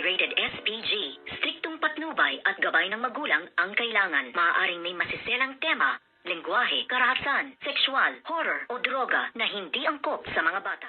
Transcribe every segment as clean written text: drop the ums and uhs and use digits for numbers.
Rated SPG. Striktong patnubay at gabay ng magulang ang kailangan. Maaaring may masiselang tema, lengguwahe, karahasan, sexual, horror o droga na hindi angkop sa mga bata.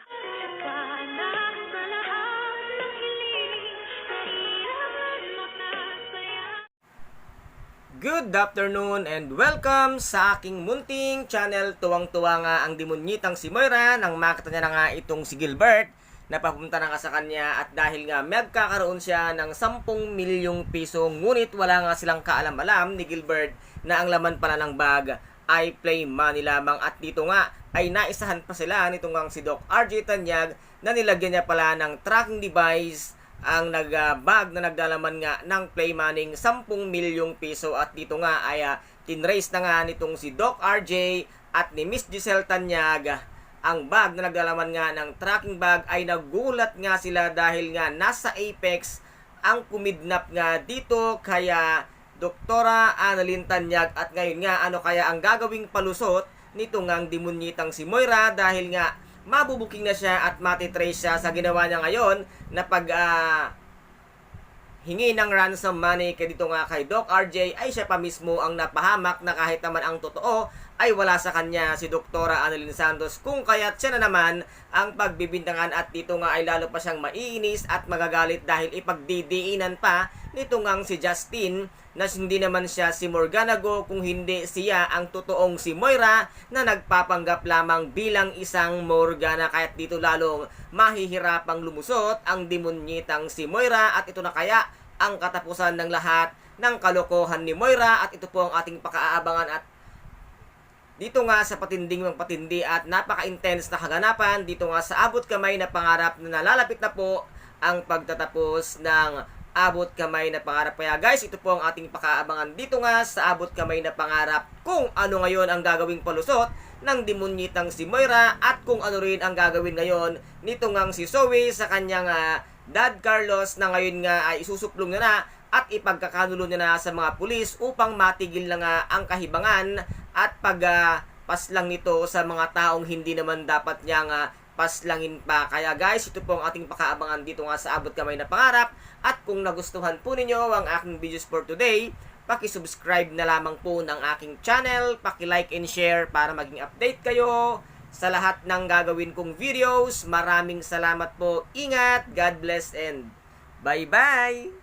Good afternoon and welcome sa aking munting channel. Tuwang-tuwa nga ang demonyitang si Moira nang makita niya na nga itong si Gilbert na papunta na nga sa kanya, at dahil nga magkakaroon siya ng 10 milyong piso, ngunit wala nga silang kaalam-alam ni Gilbert na ang laman pala ng bag ay play money lamang. At dito nga ay naisahan pa sila nitong nga si Doc RJ Tanyag na nilagyan niya pala ng tracking device ang bag na naglalaman nga ng play money 10 milyong piso. At dito nga ay tinrace na nga nitong si Doc RJ at ni Miss Giselle Tanyag ang bag na naglalaman nga ng tracking bag. Ay nagulat nga sila dahil nga nasa Apex ang kumidnap nga dito kaya Doktora Annalyn Tanyag. At ngayon nga, ano kaya ang gagawing palusot nito ngang demonyitang si Moira, dahil nga mabubuking na siya at matitrace siya sa ginawa niya ngayon na pag hingi ng ransom money kay dito nga kay Doc RJ, ay siya pa mismo ang napahamak na kahit naman ang totoo ay wala sa kanya si Doktora Annalyn Santos, kung kaya't siya na naman ang pagbibintangan. At dito nga ay lalo pa siyang maiinis at magagalit dahil ipagdidiinan pa nito ngang si Justin na hindi naman siya si Morganago, kung hindi siya ang totoong si Moira na nagpapanggap lamang bilang isang Morgana. Kaya't dito lalong mahihirapang lumusot ang demonyitang si Moira, at ito na kaya ang katapusan ng lahat ng kalokohan ni Moira. At ito po ang ating pakaabangan, at dito nga sa patinding mga patindi at napaka-intense na kaganapan dito nga sa Abot Kamay na Pangarap na nalalapit na po ang pagtatapos ng Abot Kamay na Pangarap. Kaya guys, ito po ang ating pakaabangan dito nga sa Abot Kamay na Pangarap, kung ano ngayon ang gagawing palusot ng demonyitang si Moira, at kung ano rin ang gagawin ngayon nito ngang si Zoe sa kanyang Dad Carlos na ngayon nga ay isusuplong na at ipagkakanulo niya na sa mga pulis upang matigil na nga ang kahibangan at pagpaslang nito sa mga taong hindi naman dapat niyang paslangin pa. Kaya guys, ito po ang ating pakaabangan dito nga sa Abot Kamay na Pangarap. At kung nagustuhan po ninyo ang aking videos for today, paki-subscribe na lamang po ng aking channel, paki-like and share para maging update kayo sa lahat ng gagawin kong videos. Maraming salamat po. Ingat, God bless, and bye-bye!